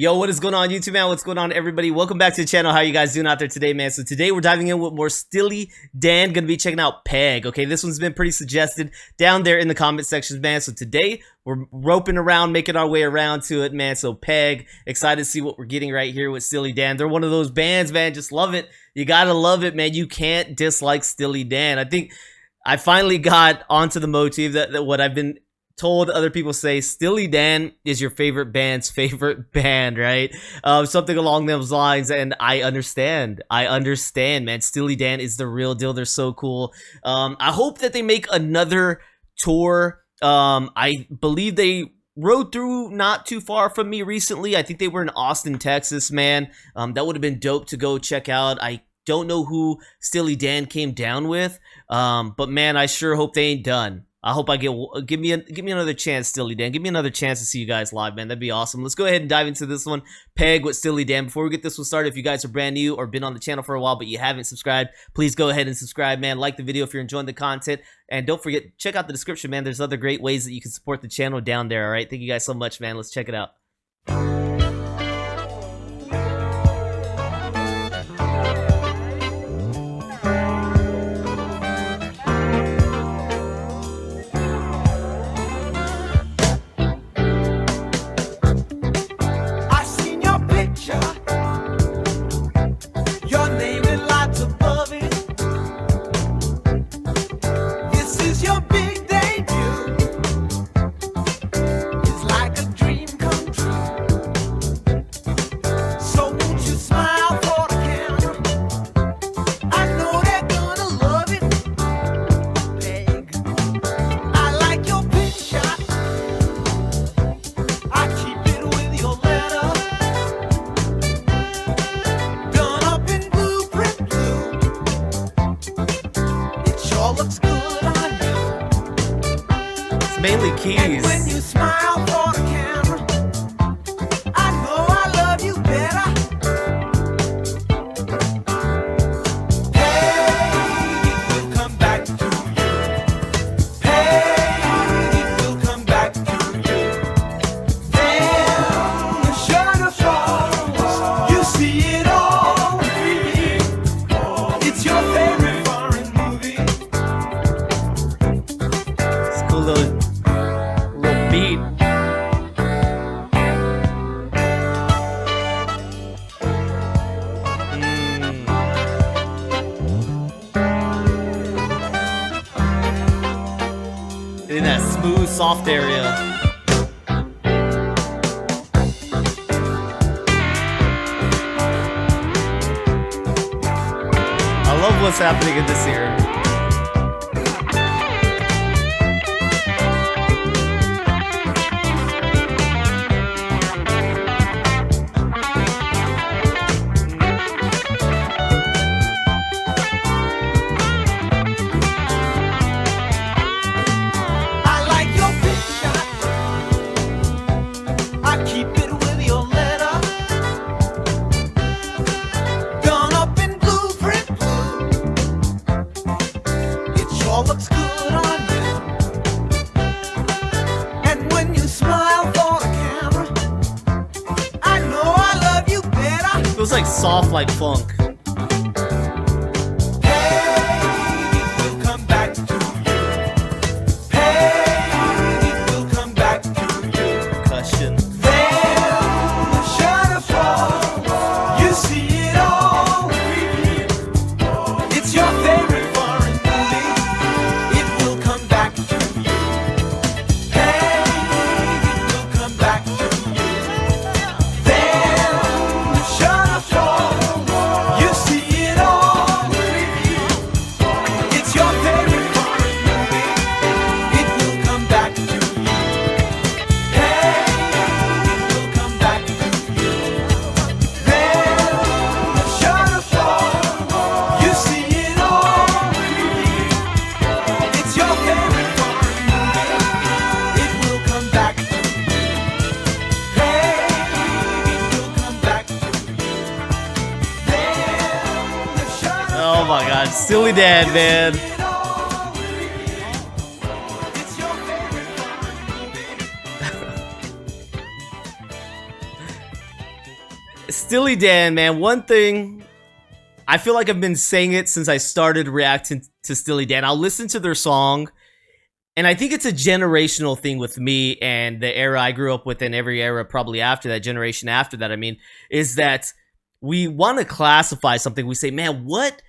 Yo, what is going on YouTube, man? What's going on, everybody? Welcome back to the channel. How you guys doing out there today, man? So today we're diving in with more STEELY Dan. Gonna be checking out Peg. Okay, this one's been pretty suggested down there in the comment sections, man. So today we're roping around, making our way around to it, man. So Peg, excited to see what we're getting right here with STEELY Dan. They're one of those bands, man. Just love it. You gotta love it, man. You can't dislike STEELY Dan. I think I finally got onto the motive that what I've been told other people say, STEELY Dan is your favorite band's favorite band, right? Something along those lines, and I understand, man. STEELY Dan is the real deal. They're so cool. I hope that they make another tour. I believe they rode through not too far from me recently. I think they were in Austin, Texas, man. That would have been dope to go check out. I don't know who STEELY Dan came down with, but man, I sure hope they ain't done. I hope I give me another chance, STEELY Dan. Give me another chance to see you guys live, man. That'd be awesome. Let's go ahead and dive into this one. Peg with STEELY Dan. Before we get this one started, if you guys are brand new or been on the channel for a while but you haven't subscribed, please go ahead and subscribe, man. Like the video if you're enjoying the content. And don't forget, check out the description, man. There's other great ways that you can support the channel down there, all right? Thank you guys so much, man. Let's check it out. Mainly keys. And when you smile for the camera, I know I love you better. Hey, it will come back to you. Hey, it will come back to you. Then the shutter falls, you see it all revealed. It's your favorite foreign movie. It's cool though. Beat. In that smooth, soft area. I love what's happening in this area. Looks good on you. And when you smile for the camera, I know I love you better. It was like soft like funk. Oh my god, STEELY Dan, man. Steely Dan, man, one thing I feel like I've been saying it since I started reacting to Steely Dan. I'll listen to their song, and I think it's a generational thing with me and the era I grew up with, and every era probably after that, generation after that, I mean, is that we want to classify something. We say, man, what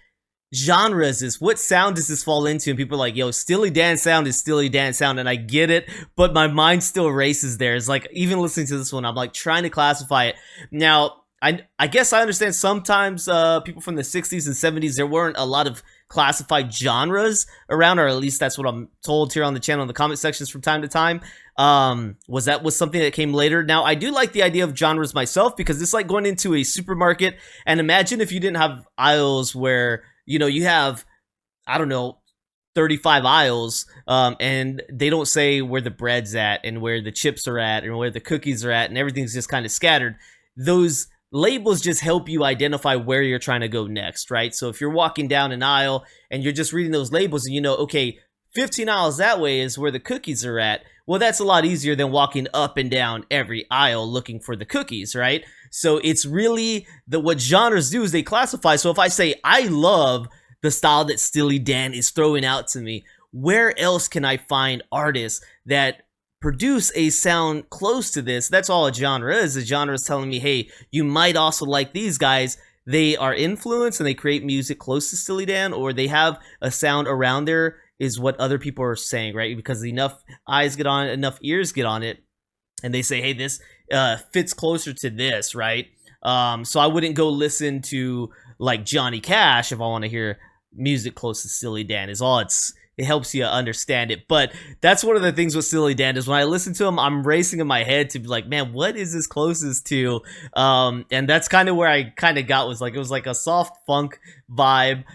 genre is this? What sound does this fall into? And people are like, yo, Steely Dan sound is Steely Dan sound. And I get it, but my mind still races there. It's like, even listening to this one, I'm like trying to classify it. Now, I guess I understand sometimes people from the 60s and 70s, there weren't a lot of classified genres around, or at least that's what I'm told here on the channel in the comment sections from time to time. Was something that came later. Now, I do like the idea of genres myself, because it's like going into a supermarket, and imagine if you didn't have aisles where, you know, you have, I don't know, 35 aisles, and they don't say where the bread's at and where the chips are at and where the cookies are at, and everything's just kind of scattered. Those labels just help you identify where you're trying to go next, right? So if you're walking down an aisle and you're just reading those labels and you know, okay, 15 aisles that way is where the cookies are at, well, that's a lot easier than walking up and down every aisle looking for the cookies, right? So it's really what genres do is they classify. So if I say I love the style that Steely Dan is throwing out to me, where else can I find artists that produce a sound close to this? That's all a genre is. A genre is telling me, hey, you might also like these guys. They are influenced and they create music close to Steely Dan, or they have a sound around there, is what other people are saying, right? Because enough eyes get on it, enough ears get on it, and they say, hey, this fits closer to this, right? So I wouldn't go listen to like Johnny Cash if I want to hear music close to Steely Dan. It helps you understand it. But that's one of the things with Steely Dan is when I listen to them, I'm racing in my head to be like, man, what is this closest to? And that's kind of where I kind of got, was like, it was like a soft funk vibe.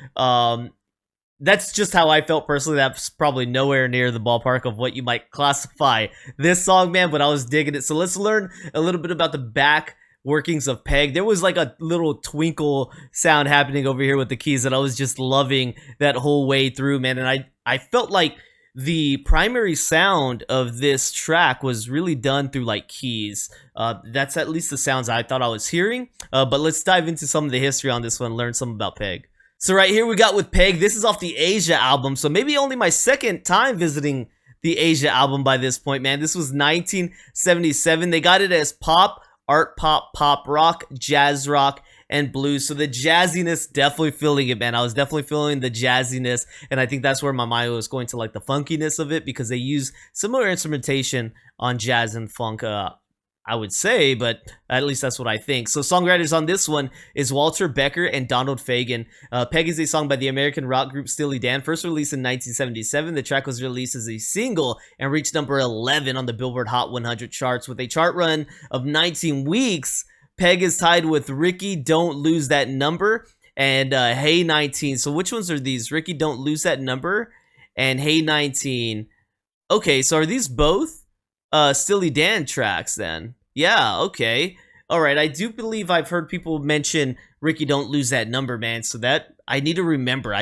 That's just how I felt personally. That's probably nowhere near the ballpark of what you might classify this song, man, but I was digging it. So let's learn a little bit about the back workings of Peg. There was like a little twinkle sound happening over here with the keys that I was just loving that whole way through, man. And I felt like the primary sound of this track was really done through like keys. That's at least the sounds I thought I was hearing. But let's dive into some of the history on this one and learn something about Peg. So right here we got with Peg. This is off the Asia album. So maybe only my second time visiting the Asia album by this point, man. This was 1977. They got it as pop, art pop, pop rock, jazz rock, and blues. So the jazziness, definitely feeling it, man. I was definitely feeling the jazziness, and I think that's where my mind was going to, like the funkiness of it, because they use similar instrumentation on jazz and funk, I would say, but at least that's what I think. So songwriters on this one is Walter Becker and Donald Fagen. Peg is a song by the American rock group Steely Dan, first released in 1977. The track was released as a single and reached number 11 on the Billboard Hot 100 charts. With a chart run of 19 weeks, Peg is tied with Ricky, Don't Lose That Number, and Hey 19. So which ones are these? Ricky, Don't Lose That Number, and Hey 19. Okay, so are these both Steely Dan tracks then? Yeah, okay. All right, I do believe I've heard people mention Ricky, Don't Lose That Number, man. So that I need to remember.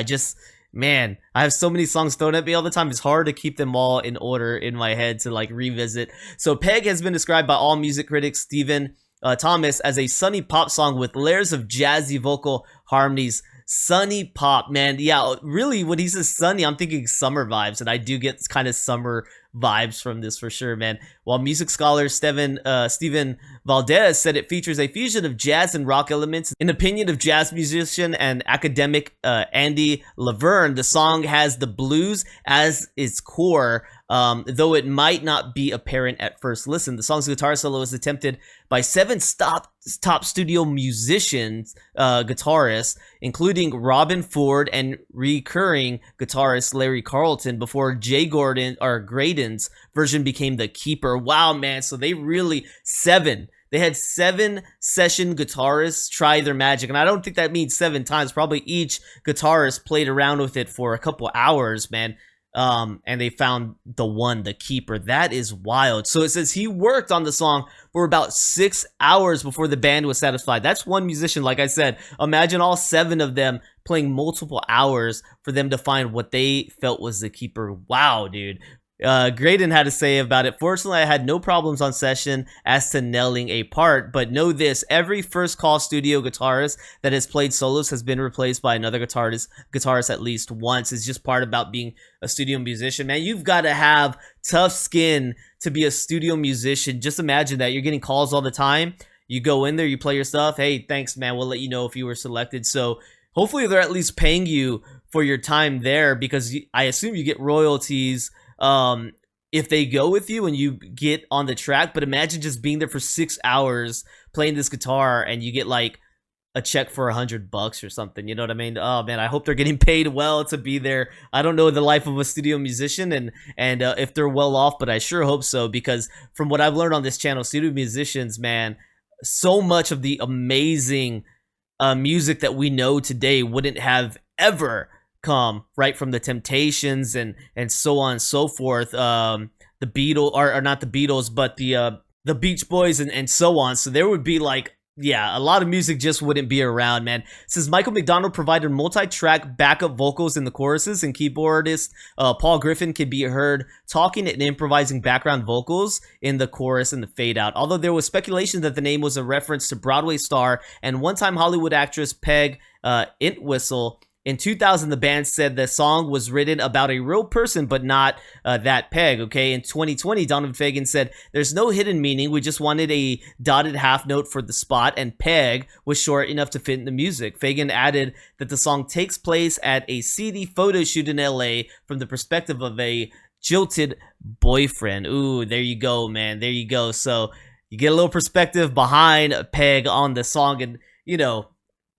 Man, I have so many songs thrown at me all the time. It's hard to keep them all in order in my head to like revisit. So Peg has been described by all music critics, Stephen Thomas, as a sunny pop song with layers of jazzy vocal harmonies. Sunny pop, man. Yeah, really, when he says sunny, I'm thinking summer vibes, and I do get kind of summer vibes from this for sure, man. While music scholar Stephen Valdez said it features a fusion of jazz and rock elements. In opinion of jazz musician and academic Andy Laverne, the song has the blues as its core, though it might not be apparent at first listen. The song's guitar solo is attempted by 7 top studio musicians, guitarists, including Robin Ford and recurring guitarist Larry Carlton, before Jay Graydon's version became the keeper. Wow, man. So they really, they had 7 session guitarists try their magic, and I don't think that means 7 times. Probably each guitarist played around with it for a couple hours, man. And they found the keeper. That is wild. So it says he worked on the song for about 6 hours before the band was satisfied. That's one musician, like I said. Imagine all 7 of them playing multiple hours for them to find what they felt was the keeper. Wow, dude. Graydon had to say about it. Fortunately, I had no problems on session as to nailing a part, but know this, every first call studio guitarist that has played solos has been replaced by another guitarist at least once. It's just part about being a studio musician, man. You've got to have tough skin to be a studio musician. Just imagine that you're getting calls all the time. You go in there, you play your stuff. Hey, thanks, man. We'll let you know if you were selected. So hopefully they're at least paying you for your time there, because I assume you get royalties if they go with you and you get on the track. But imagine just being there for 6 hours playing this guitar and you get like a check for $100 or something. You know what I mean? Oh man, I hope they're getting paid well to be there. I don't know the life of a studio musician and if they're well off, but I sure hope so, because from what I've learned on this channel, studio musicians, man, so much of the amazing music that we know today wouldn't have ever come right from the Temptations and so on and so forth. The Beatles, or not the Beatles, but the Beach Boys and so on. So there would be like, yeah, a lot of music just wouldn't be around, man. It says Michael McDonald provided multi-track backup vocals in the choruses, and keyboardist Paul Griffin can be heard talking and improvising background vocals in the chorus and the fade out. Although there was speculation that the name was a reference to Broadway star and one-time Hollywood actress Peg Entwistle. In 2000, the band said the song was written about a real person, but not that Peg, okay? In 2020, Donovan Fagen said, there's no hidden meaning. We just wanted a dotted half note for the spot, and Peg was short enough to fit in the music. Fagen added that the song takes place at a seedy photo shoot in LA from the perspective of a jilted boyfriend. Ooh, there you go, man. There you go. So you get a little perspective behind Peg on the song, and, you know,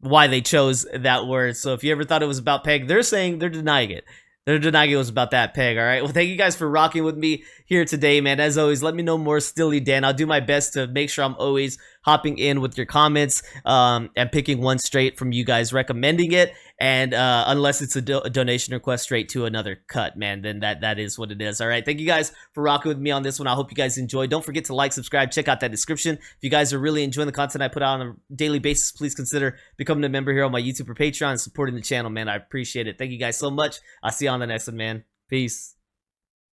why they chose that word. So if you ever thought it was about Peg, they're saying they're denying it. They're denying it was about that Peg, all right? Well, thank you guys for rocking with me here today, man. As always, let me know more, Steely Dan. I'll do my best to make sure I'm always hopping in with your comments and picking one straight from you guys recommending it. And unless it's a donation request straight to another cut, man, then that is what it is. All right, thank you guys for rocking with me on this one. I hope you guys enjoyed. Don't forget to like, subscribe, check out that description. If you guys are really enjoying the content I put out on a daily basis, please consider becoming a member here on my YouTube or Patreon and supporting the channel, man. I appreciate it. Thank you guys so much. I'll see you on the next one, man. Peace.